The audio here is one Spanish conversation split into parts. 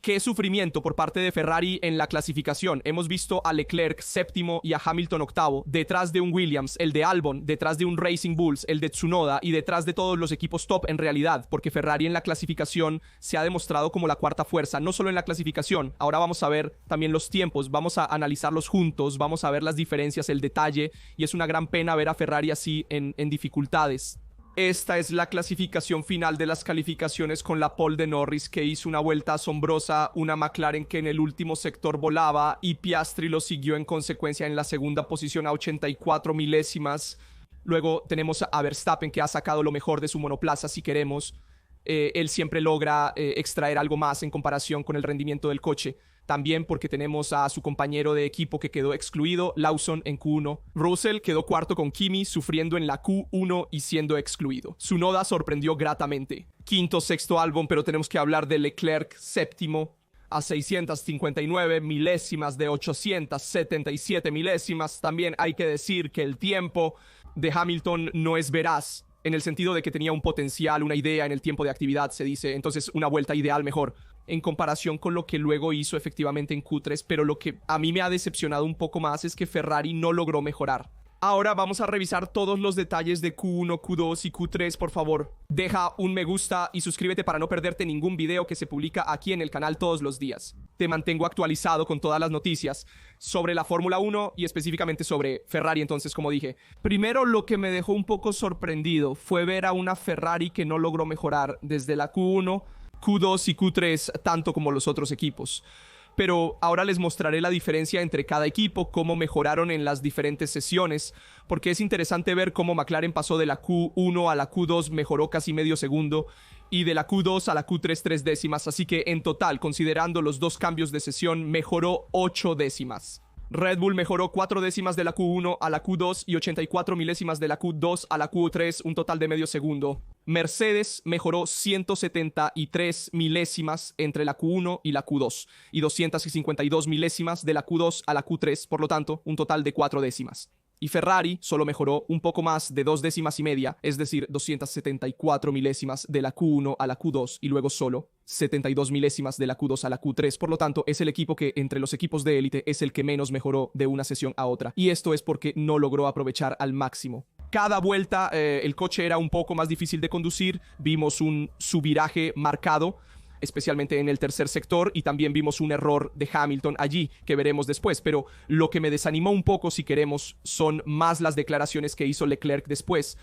Qué sufrimiento por parte de Ferrari en la clasificación. Hemos visto a Leclerc séptimo y a Hamilton octavo, detrás de un Williams, el de Albon, detrás de un Racing Bulls, el de Tsunoda y detrás de todos los equipos top en realidad, porque Ferrari en la clasificación se ha demostrado como la cuarta fuerza, no solo en la clasificación. Ahora vamos a ver también los tiempos, vamos a analizarlos juntos, vamos a ver las diferencias, el detalle, y es una gran pena ver a Ferrari así en dificultades. Esta es la clasificación final de las calificaciones con la pole de Norris, que hizo una vuelta asombrosa, una McLaren que en el último sector volaba y Piastri lo siguió en consecuencia en la segunda posición a 84 milésimas. Luego tenemos a Verstappen, que ha sacado lo mejor de su monoplaza si queremos. Él siempre logra extraer algo más en comparación con el rendimiento del coche. También porque tenemos a su compañero de equipo que quedó excluido, Lawson en Q1. Russell quedó cuarto con Kimi, sufriendo en la Q1 y siendo excluido. Tsunoda sorprendió gratamente. Quinto, sexto Albon, pero tenemos que hablar de Leclerc, séptimo, a 659 milésimas de 877 milésimas. También hay que decir que el tiempo de Hamilton no es veraz, en el sentido de que tenía un potencial, una idea en el tiempo de actividad, se dice. Entonces, una vuelta ideal mejor en comparación con lo que luego hizo efectivamente en Q3, pero lo que a mí me ha decepcionado un poco más es que Ferrari no logró mejorar. Ahora vamos a revisar todos los detalles de Q1, Q2 y Q3, por favor. Deja un me gusta y suscríbete para no perderte ningún video que se publica aquí en el canal todos los días. Te mantengo actualizado con todas las noticias sobre la Fórmula 1 y específicamente sobre Ferrari. Entonces, como dije, primero lo que me dejó un poco sorprendido fue ver a una Ferrari que no logró mejorar desde la Q1, Q2 y Q3 tanto como los otros equipos. Pero ahora les mostraré la diferencia entre cada equipo, cómo mejoraron en las diferentes sesiones, porque es interesante ver cómo McLaren pasó de la Q1 a la Q2, mejoró casi medio segundo, y de la Q2 a la Q3 3 décimas, así que en total, considerando los dos cambios de sesión, mejoró 8 décimas. Red Bull mejoró 4 décimas de la Q1 a la Q2 y 84 milésimas de la Q2 a la Q3, un total de medio segundo. Mercedes mejoró 173 milésimas entre la Q1 y la Q2 y 252 milésimas de la Q2 a la Q3, por lo tanto, un total de 4 décimas. Y Ferrari solo mejoró un poco más de 2 décimas y media, es decir, 274 milésimas de la Q1 a la Q2 y luego solo 72 milésimas de la Q2 a la Q3. Por lo tanto, es el equipo que entre los equipos de élite es el que menos mejoró de una sesión a otra. Y esto es porque no logró aprovechar al máximo. Cada vuelta el coche era un poco más difícil de conducir, vimos un subviraje marcado, especialmente en el tercer sector, y también vimos un error de Hamilton allí, que veremos después, pero lo que me desanimó un poco, si queremos, son más las declaraciones que hizo Leclerc después,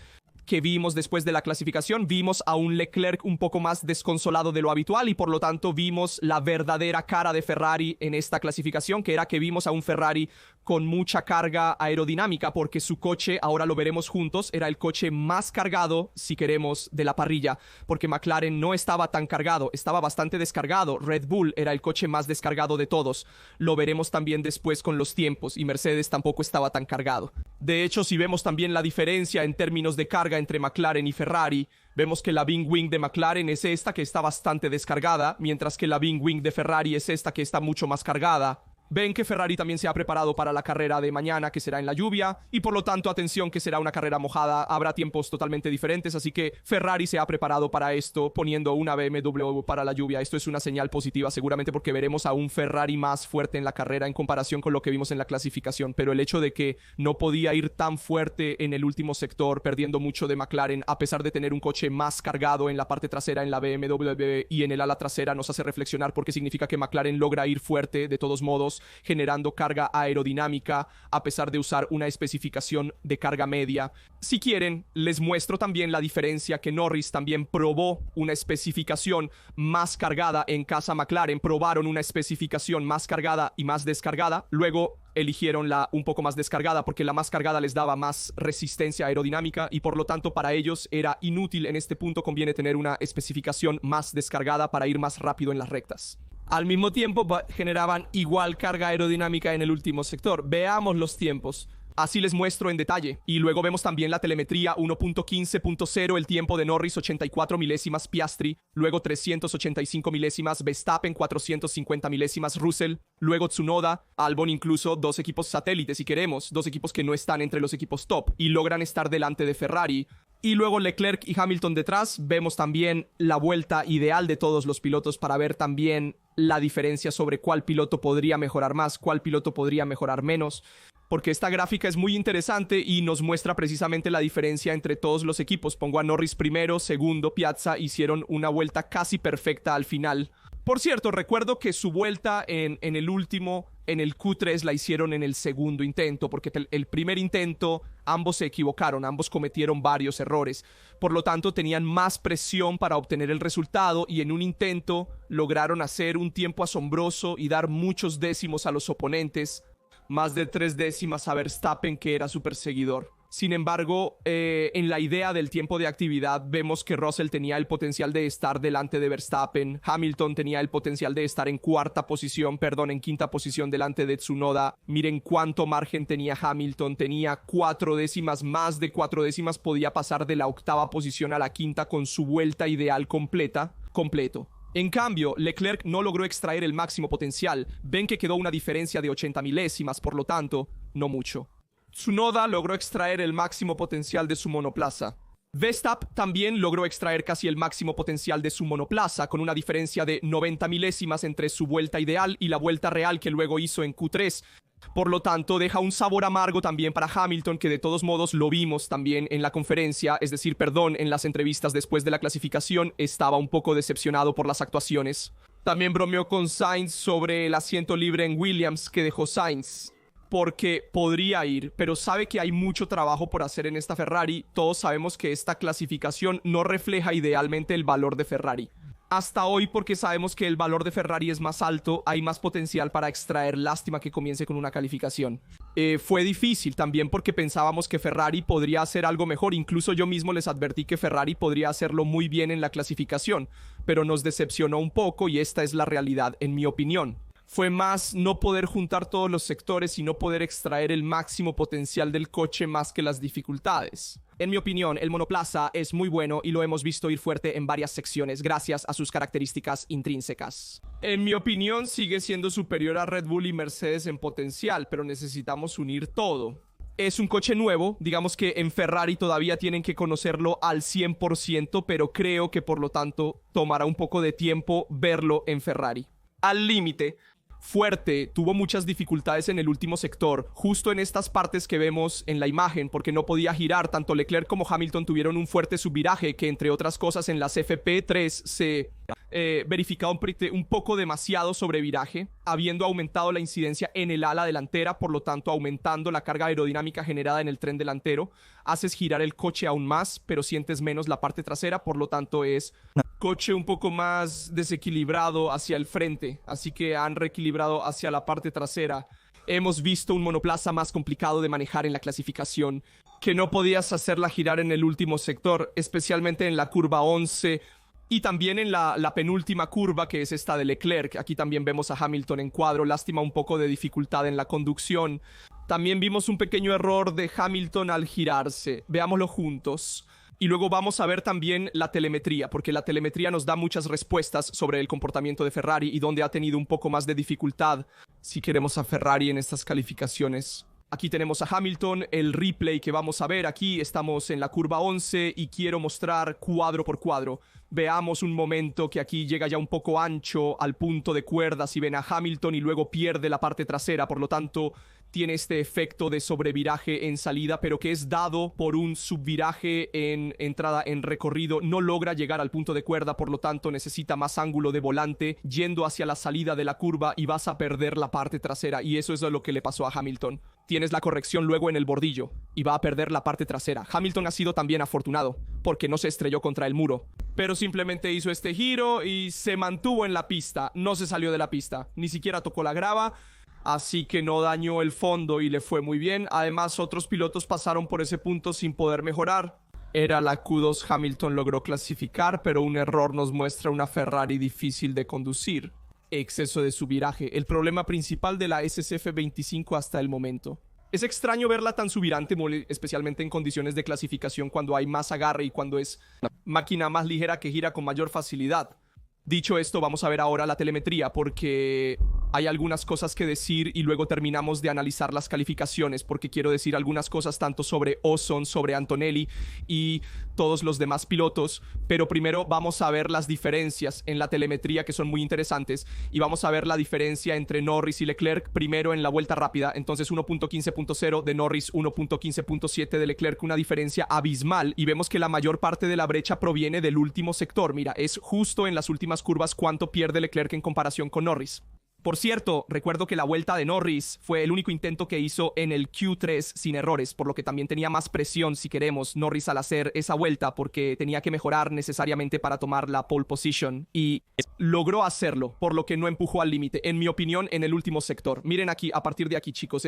que vimos después de la clasificación. Vimos a un Leclerc un poco más desconsolado de lo habitual y por lo tanto vimos la verdadera cara de Ferrari en esta clasificación, que era que vimos a un Ferrari con mucha carga aerodinámica, porque su coche, ahora lo veremos juntos, era el coche más cargado, si queremos, de la parrilla, porque McLaren no estaba tan cargado, estaba bastante descargado. Red Bull era el coche más descargado de todos, lo veremos también después con los tiempos, y Mercedes tampoco estaba tan cargado. De hecho, si vemos también la diferencia en términos de carga entre McLaren y Ferrari, vemos que la Bing Wing de McLaren es esta, que está bastante descargada, mientras que la Bing Wing de Ferrari es esta, que está mucho más cargada. Ven que Ferrari también se ha preparado para la carrera de mañana, que será en la lluvia, y por lo tanto, atención, que será una carrera mojada, habrá tiempos totalmente diferentes, así que Ferrari se ha preparado para esto, poniendo una BMW para la lluvia. Esto es una señal positiva, seguramente porque veremos a un Ferrari más fuerte en la carrera en comparación con lo que vimos en la clasificación, pero el hecho de que no podía ir tan fuerte en el último sector, perdiendo mucho de McLaren, a pesar de tener un coche más cargado en la parte trasera, en la BMW y en el ala trasera, nos hace reflexionar, porque significa que McLaren logra ir fuerte de todos modos, generando carga aerodinámica a pesar de usar una especificación de carga media. Si quieren, les muestro también la diferencia que Norris también probó una especificación más cargada en casa McLaren, probaron una especificación más cargada y más descargada, luego eligieron la un poco más descargada porque la más cargada les daba más resistencia aerodinámica y por lo tanto para ellos era inútil. En este punto conviene tener una especificación más descargada para ir más rápido en las rectas. Al mismo tiempo generaban igual carga aerodinámica en el último sector. Veamos los tiempos. Así les muestro en detalle. Y luego vemos también la telemetría 1.15.0, el tiempo de Norris 84 milésimas, Piastri, luego 385 milésimas, Verstappen 450 milésimas, Russell, luego Tsunoda, Albon, incluso dos equipos satélites si queremos, dos equipos que no están entre los equipos top y logran estar delante de Ferrari. Y luego Leclerc y Hamilton detrás. Vemos también la vuelta ideal de todos los pilotos para ver también la diferencia sobre cuál piloto podría mejorar más, cuál piloto podría mejorar menos, porque esta gráfica es muy interesante y nos muestra precisamente la diferencia entre todos los equipos. Pongo a Norris primero, segundo Piazza, hicieron una vuelta casi perfecta al final. Por cierto, recuerdo que su vuelta en el Q3 la hicieron en el segundo intento, porque el primer intento ambos se equivocaron, ambos cometieron varios errores. Por lo tanto, tenían más presión para obtener el resultado y en un intento lograron hacer un tiempo asombroso y dar muchos décimos a los oponentes, más de 3 décimas a Verstappen, que era su perseguidor. Sin embargo, en la idea del tiempo de actividad vemos que Russell tenía el potencial de estar delante de Verstappen, Hamilton tenía el potencial de estar en quinta posición delante de Tsunoda. Miren cuánto margen tenía Hamilton, tenía 4 décimas, más de 4 décimas, podía pasar de la 8ª posición a la 5ª con su vuelta ideal completo. En cambio, Leclerc no logró extraer el máximo potencial. Ven que quedó una diferencia de 80 milésimas, por lo tanto, no mucho. Tsunoda logró extraer el máximo potencial de su monoplaza. Verstappen también logró extraer casi el máximo potencial de su monoplaza, con una diferencia de 90 milésimas entre su vuelta ideal y la vuelta real que luego hizo en Q3. Por lo tanto, deja un sabor amargo también para Hamilton, que de todos modos lo vimos también en la conferencia, en las entrevistas después de la clasificación, estaba un poco decepcionado por las actuaciones. También bromeó con Sainz sobre el asiento libre en Williams que dejó Sainz, porque podría ir, pero sabe que hay mucho trabajo por hacer en esta Ferrari. Todos sabemos que esta clasificación no refleja idealmente el valor de Ferrari. Hasta hoy, porque sabemos que el valor de Ferrari es más alto, hay más potencial para extraer. Lástima que comience con una calificación. Fue difícil también porque pensábamos que Ferrari podría hacer algo mejor. Incluso yo mismo les advertí que Ferrari podría hacerlo muy bien en la clasificación, pero nos decepcionó un poco y esta es la realidad, en mi opinión. Fue más no poder juntar todos los sectores y no poder extraer el máximo potencial del coche más que las dificultades. En mi opinión, el monoplaza es muy bueno y lo hemos visto ir fuerte en varias secciones gracias a sus características intrínsecas. En mi opinión, sigue siendo superior a Red Bull y Mercedes en potencial, pero necesitamos unir todo. Es un coche nuevo, digamos que en Ferrari todavía tienen que conocerlo al 100%, pero creo que por lo tanto tomará un poco de tiempo verlo en Ferrari. Al límite, fuerte, tuvo muchas dificultades en el último sector, justo en estas partes que vemos en la imagen, porque no podía girar. Tanto Leclerc como Hamilton tuvieron un fuerte subviraje que, entre otras cosas, en las FP3 se verificaba un poco demasiado sobreviraje, habiendo aumentado la incidencia en el ala delantera, por lo tanto aumentando la carga aerodinámica generada en el tren delantero. Haces girar el coche aún más, pero sientes menos la parte trasera, por lo tanto es coche un poco más desequilibrado hacia el frente, así que han reequilibrado hacia la parte trasera. Hemos visto un monoplaza más complicado de manejar en la clasificación, que no podías hacerla girar en el último sector, especialmente en la curva 11 y también en la penúltima curva, que es esta de Leclerc. Aquí también vemos a Hamilton en cuadro, lástima un poco de dificultad en la conducción. También vimos un pequeño error de Hamilton al girarse, veámoslo juntos. Y luego vamos a ver también la telemetría, porque la telemetría nos da muchas respuestas sobre el comportamiento de Ferrari y donde ha tenido un poco más de dificultad si queremos a Ferrari en estas calificaciones. Aquí tenemos a Hamilton, el replay que vamos a ver. Aquí estamos en la curva 11 y quiero mostrar cuadro por cuadro. Veamos un momento que aquí llega ya un poco ancho al punto de cuerda, si ven a Hamilton, y luego pierde la parte trasera, por lo tanto tiene este efecto de sobreviraje en salida, pero que es dado por un subviraje en entrada en recorrido. No logra llegar al punto de cuerda, por lo tanto necesita más ángulo de volante yendo hacia la salida de la curva y vas a perder la parte trasera, y eso es lo que le pasó a Hamilton. Tienes la corrección luego en el bordillo y va a perder la parte trasera. Hamilton ha sido también afortunado porque no se estrelló contra el muro, pero simplemente hizo este giro y se mantuvo en la pista, no se salió de la pista, ni siquiera tocó la grava. Así que no dañó el fondo y le fue muy bien. Además, otros pilotos pasaron por ese punto sin poder mejorar. Era la Q2, Hamilton logró clasificar, pero un error nos muestra una Ferrari difícil de conducir. Exceso de subviraje, el problema principal de la SSF25 hasta el momento. Es extraño verla tan subvirante, especialmente en condiciones de clasificación, cuando hay más agarre y cuando es una máquina más ligera que gira con mayor facilidad. Dicho esto, vamos a ver ahora la telemetría, porque Hay algunas cosas que decir y luego terminamos de analizar las calificaciones porque quiero decir algunas cosas tanto sobre Ozon, sobre Antonelli y todos los demás pilotos, pero primero vamos a ver las diferencias en la telemetría que son muy interesantes y vamos a ver la diferencia entre Norris y Leclerc primero en la vuelta rápida, entonces 1.15.0 de Norris, 1.15.7 de Leclerc, una diferencia abismal y vemos que la mayor parte de la brecha proviene del último sector. Mira, es justo en las últimas curvas cuánto pierde Leclerc en comparación con Norris. Por cierto, recuerdo que la vuelta de Norris fue el único intento que hizo en el Q3 sin errores, por lo que también tenía más presión, si queremos, Norris al hacer esa vuelta, porque tenía que mejorar necesariamente para tomar la pole position, y logró hacerlo, por lo que no empujó al límite, en mi opinión, en el último sector. Miren aquí, a partir de aquí, chicos,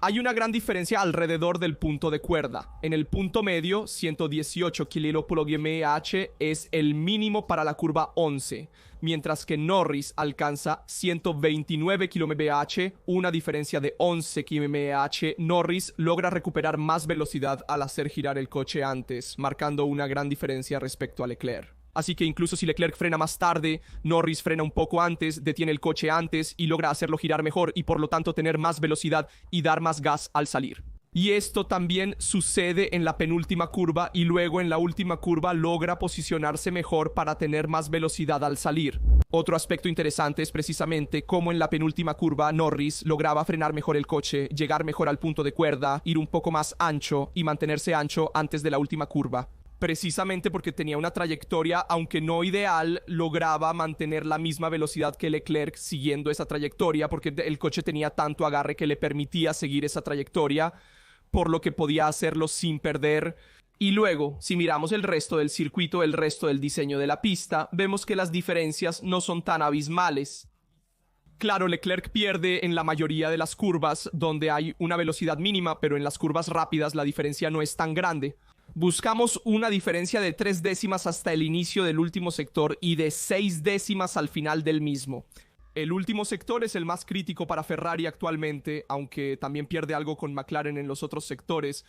hay una gran diferencia alrededor del punto de cuerda. En el punto medio, 118 kmh es el mínimo para la curva 11. Mientras que Norris alcanza 129 kmh, una diferencia de 11 kmh. Norris logra recuperar más velocidad al hacer girar el coche antes, marcando una gran diferencia respecto a Leclerc. Así que incluso si Leclerc frena más tarde, Norris frena un poco antes, detiene el coche antes y logra hacerlo girar mejor y por lo tanto tener más velocidad y dar más gas al salir. Y esto también sucede en la penúltima curva y luego en la última curva logra posicionarse mejor para tener más velocidad al salir. Otro aspecto interesante es precisamente cómo en la penúltima curva Norris lograba frenar mejor el coche, llegar mejor al punto de cuerda, ir un poco más ancho y mantenerse ancho antes de la última curva. Precisamente porque tenía una trayectoria, aunque no ideal, lograba mantener la misma velocidad que Leclerc siguiendo esa trayectoria porque el coche tenía tanto agarre que le permitía seguir esa trayectoria, por lo que podía hacerlo sin perder. Y luego, si miramos el resto del circuito, el resto del diseño de la pista, vemos que las diferencias no son tan abismales. Claro, Leclerc pierde en la mayoría de las curvas donde hay una velocidad mínima, pero en las curvas rápidas la diferencia no es tan grande. Buscamos una diferencia de 3 décimas hasta el inicio del último sector y de 6 décimas al final del mismo. El último sector es el más crítico para Ferrari actualmente, aunque también pierde algo con McLaren en los otros sectores.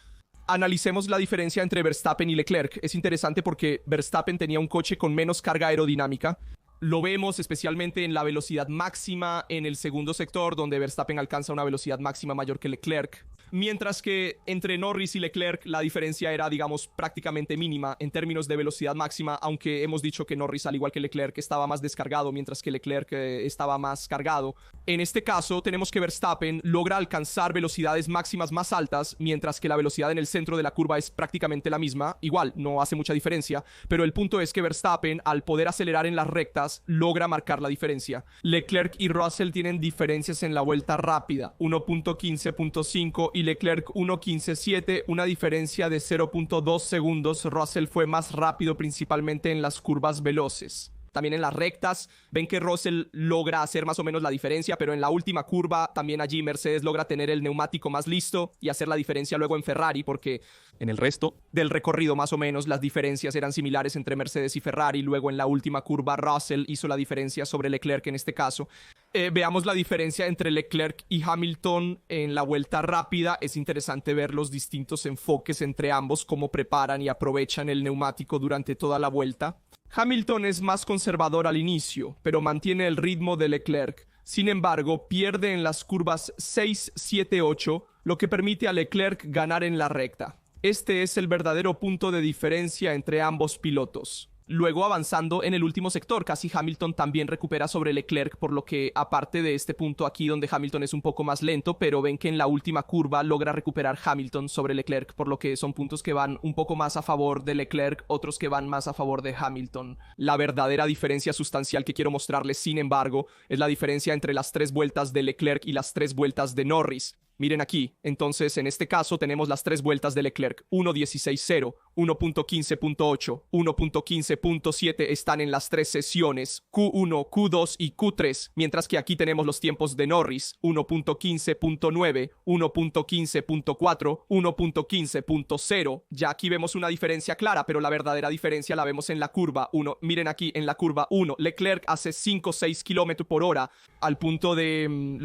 Analicemos la diferencia entre Verstappen y Leclerc. Es interesante porque Verstappen tenía un coche con menos carga aerodinámica. Lo vemos especialmente en la velocidad máxima en el segundo sector, donde Verstappen alcanza una velocidad máxima mayor que Leclerc. Mientras que entre Norris y Leclerc la diferencia era, digamos, prácticamente mínima en términos de velocidad máxima, aunque hemos dicho que Norris, al igual que Leclerc, estaba más descargado, mientras que Leclerc estaba más cargado. En este caso, tenemos que Verstappen logra alcanzar velocidades máximas más altas, mientras que la velocidad en el centro de la curva es prácticamente la misma. Igual, no hace mucha diferencia, pero el punto es que Verstappen, al poder acelerar en las rectas, logra marcar la diferencia. Leclerc y Russell tienen diferencias en la vuelta rápida, 1.15.5 y Leclerc 1.15.7, una diferencia de 0.2 segundos. Russell fue más rápido principalmente en las curvas veloces. También en las rectas, ven que Russell logra hacer más o menos la diferencia, pero en la última curva también allí Mercedes logra tener el neumático más listo y hacer la diferencia luego en Ferrari, porque en el resto del recorrido más o menos las diferencias eran similares entre Mercedes y Ferrari. Luego en la última curva Russell hizo la diferencia sobre Leclerc en este caso. Veamos la diferencia entre Leclerc y Hamilton en la vuelta rápida. Es interesante ver los distintos enfoques entre ambos, cómo preparan y aprovechan el neumático durante toda la vuelta. Hamilton es más conservador al inicio, pero mantiene el ritmo de Leclerc. Sin embargo, pierde en las curvas 6, 7, 8, lo que permite a Leclerc ganar en la recta. Este es el verdadero punto de diferencia entre ambos pilotos. Luego, avanzando en el último sector, casi Hamilton también recupera sobre Leclerc, por lo que aparte de este punto aquí donde Hamilton es un poco más lento, pero ven que en la última curva logra recuperar Hamilton sobre Leclerc, por lo que son puntos que van un poco más a favor de Leclerc, otros que van más a favor de Hamilton. La verdadera diferencia sustancial que quiero mostrarles, sin embargo, es la diferencia entre las 3 vueltas de Leclerc y las 3 vueltas de Norris. Miren aquí, entonces en este caso tenemos las 3 vueltas de Leclerc, 1.16.0, 1.15.8, 1.15.7 están en las 3 sesiones, Q1, Q2 y Q3, mientras que aquí tenemos los tiempos de Norris, 1.15.9, 1.15.4, 1.15.0. Ya aquí vemos una diferencia clara, pero la verdadera diferencia la vemos en la curva 1. Miren aquí, en la curva 1, Leclerc hace 5 o 6 km por hora al punto de,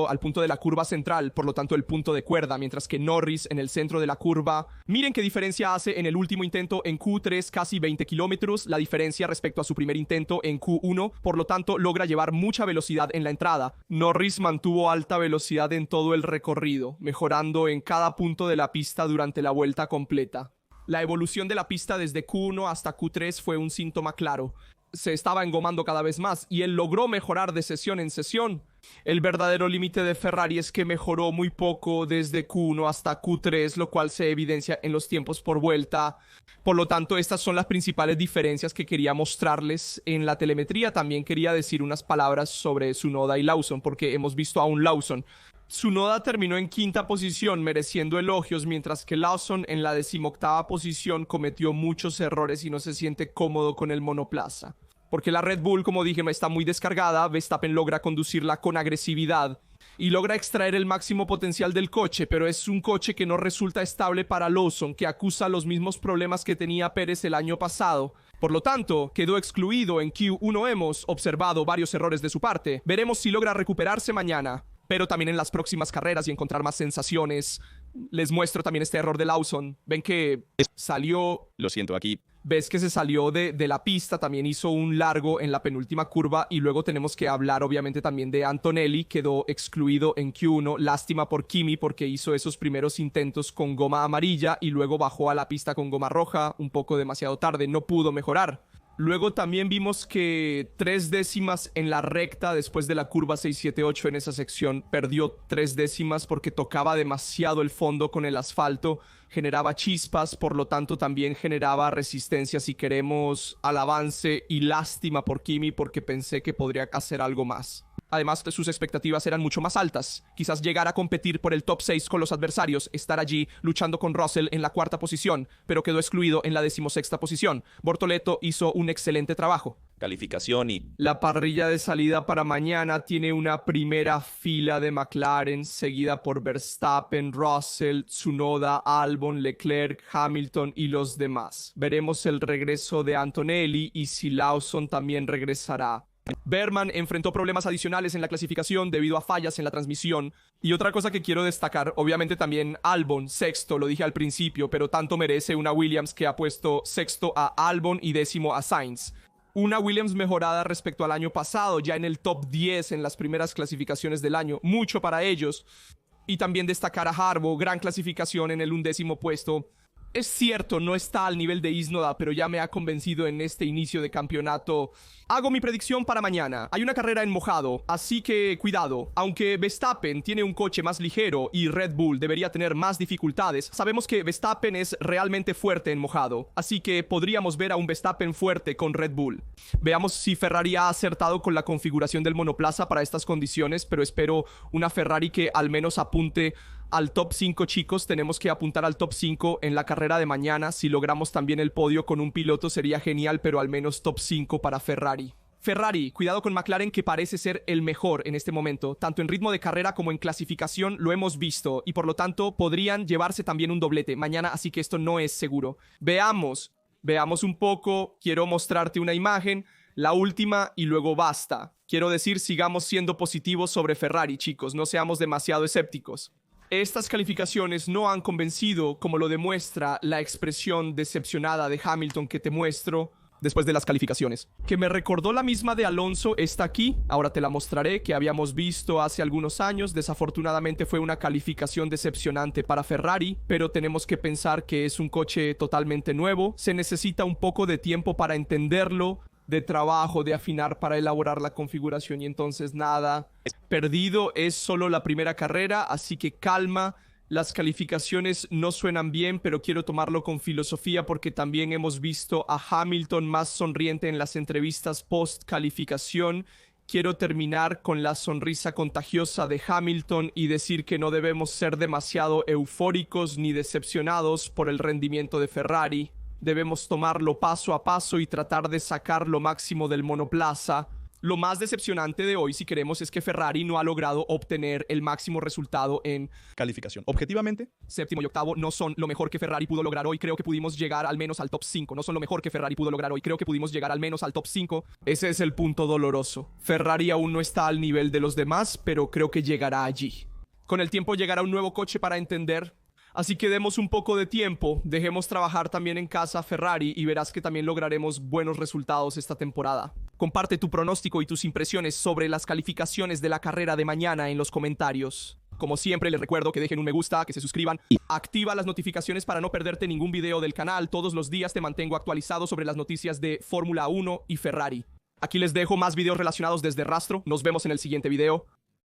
al punto de la curva central, por lo lo tanto el punto de cuerda, mientras que Norris en el centro de la curva. Miren qué diferencia hace en el último intento en Q3, casi 20 kilómetros, la diferencia respecto a su primer intento en Q1, por lo tanto logra llevar mucha velocidad en la entrada. Norris mantuvo alta velocidad en todo el recorrido, mejorando en cada punto de la pista durante la vuelta completa. La evolución de la pista desde Q1 hasta Q3 fue un síntoma claro. Se estaba engomando cada vez más y él logró mejorar de sesión en sesión. El verdadero límite de Ferrari es que mejoró muy poco desde Q1 hasta Q3, lo cual se evidencia en los tiempos por vuelta. Por lo tanto, estas son las principales diferencias que quería mostrarles en la telemetría. También quería decir unas palabras sobre Tsunoda y Lawson, porque hemos visto a un Lawson. Tsunoda terminó en quinta posición, mereciendo elogios, mientras que Lawson en la 18ª posición cometió muchos errores y no se siente cómodo con el monoplaza. Porque la Red Bull, como dije, está muy descargada, Verstappen logra conducirla con agresividad y logra extraer el máximo potencial del coche, pero es un coche que no resulta estable para Lawson, que acusa los mismos problemas que tenía Pérez el año pasado. Por lo tanto, quedó excluido en Q1. Hemos observado varios errores de su parte. Veremos si logra recuperarse mañana, pero también en las próximas carreras y encontrar más sensaciones. Les muestro también este error de Lawson. Ven que salió... Lo siento, aquí. Ves que se salió de la pista, también hizo un largo en la penúltima curva y luego tenemos que hablar obviamente también de Antonelli, quedó excluido en Q1, lástima por Kimi porque hizo esos primeros intentos con goma amarilla y luego bajó a la pista con goma roja un poco demasiado tarde, no pudo mejorar. Luego también vimos que 3 décimas en la recta después de la curva 678 en esa sección. Perdió 3 décimas porque tocaba demasiado el fondo con el asfalto. Generaba chispas, por lo tanto también generaba resistencia si queremos al avance y lástima por Kimi porque pensé que podría hacer algo más. Además, sus expectativas eran mucho más altas. Quizás llegar a competir por el top 6 con los adversarios, estar allí luchando con Russell en la 4ª posición, pero quedó excluido en la 16ª posición. Bortoleto hizo un excelente trabajo. Calificación y... La parrilla de salida para mañana tiene una primera fila de McLaren, seguida por Verstappen, Russell, Tsunoda, Albon, Leclerc, Hamilton y los demás. Veremos el regreso de Antonelli y si Lawson también regresará. Berman enfrentó problemas adicionales en la clasificación debido a fallas en la transmisión. Y otra cosa que quiero destacar, obviamente también Albon, sexto, lo dije al principio, pero tanto merece una Williams que ha puesto sexto a Albon y 10º a Sainz. Una Williams mejorada respecto al año pasado, ya en el top 10 en las primeras clasificaciones del año, mucho para ellos. Y también destacar a Harbaugh, gran clasificación en el 11º puesto. Es cierto, no está al nivel de Tsunoda, pero ya me ha convencido en este inicio de campeonato. Hago mi predicción para mañana. Hay una carrera en mojado, así que cuidado. Aunque Verstappen tiene un coche más ligero y Red Bull debería tener más dificultades, sabemos que Verstappen es realmente fuerte en mojado, así que podríamos ver a un Verstappen fuerte con Red Bull. Veamos si Ferrari ha acertado con la configuración del monoplaza para estas condiciones, pero espero una Ferrari que al menos apunte al top 5, chicos. Tenemos que apuntar al top 5 en la carrera de mañana. Si logramos también el podio con un piloto sería genial, pero al menos top 5 para Ferrari. Ferrari, cuidado con McLaren que parece ser el mejor en este momento, tanto en ritmo de carrera como en clasificación lo hemos visto y por lo tanto podrían llevarse también un doblete mañana, así que esto no es seguro. Veamos un poco, quiero mostrarte una imagen, la última y luego basta. Quiero decir, sigamos siendo positivos sobre Ferrari, chicos, no seamos demasiado escépticos. Estas calificaciones no han convencido, como lo demuestra la expresión decepcionada de Hamilton que te muestro después de las calificaciones. Que me recordó la misma de Alonso, está aquí, ahora te la mostraré, que habíamos visto hace algunos años. Desafortunadamente fue una calificación decepcionante para Ferrari, pero tenemos que pensar que es un coche totalmente nuevo. Se necesita un poco de tiempo para entenderlo, de trabajo, de afinar para elaborar la configuración y entonces nada. Perdido es solo la primera carrera, así que calma. Las calificaciones no suenan bien, pero quiero tomarlo con filosofía porque también hemos visto a Hamilton más sonriente en las entrevistas post-calificación. Quiero terminar con la sonrisa contagiosa de Hamilton y decir que no debemos ser demasiado eufóricos ni decepcionados por el rendimiento de Ferrari. Debemos tomarlo paso a paso y tratar de sacar lo máximo del monoplaza. Lo más decepcionante de hoy, si queremos, es que Ferrari no ha logrado obtener el máximo resultado en calificación. Objetivamente, 7º y 8º no son lo mejor que Ferrari pudo lograr hoy. Creo que pudimos llegar al menos al top 5. No son lo mejor que Ferrari pudo lograr hoy. Creo que pudimos llegar al menos al top 5. Ese es el punto doloroso. Ferrari aún no está al nivel de los demás, pero creo que llegará allí. Con el tiempo llegará un nuevo coche para entender. Así que demos un poco de tiempo, dejemos trabajar también en casa Ferrari y verás que también lograremos buenos resultados esta temporada. Comparte tu pronóstico y tus impresiones sobre las calificaciones de la carrera de mañana en los comentarios. Como siempre, les recuerdo que dejen un me gusta, que se suscriban y activa las notificaciones para no perderte ningún video del canal. Todos los días te mantengo actualizado sobre las noticias de Fórmula 1 y Ferrari. Aquí les dejo más videos relacionados desde Rastro. Nos vemos en el siguiente video.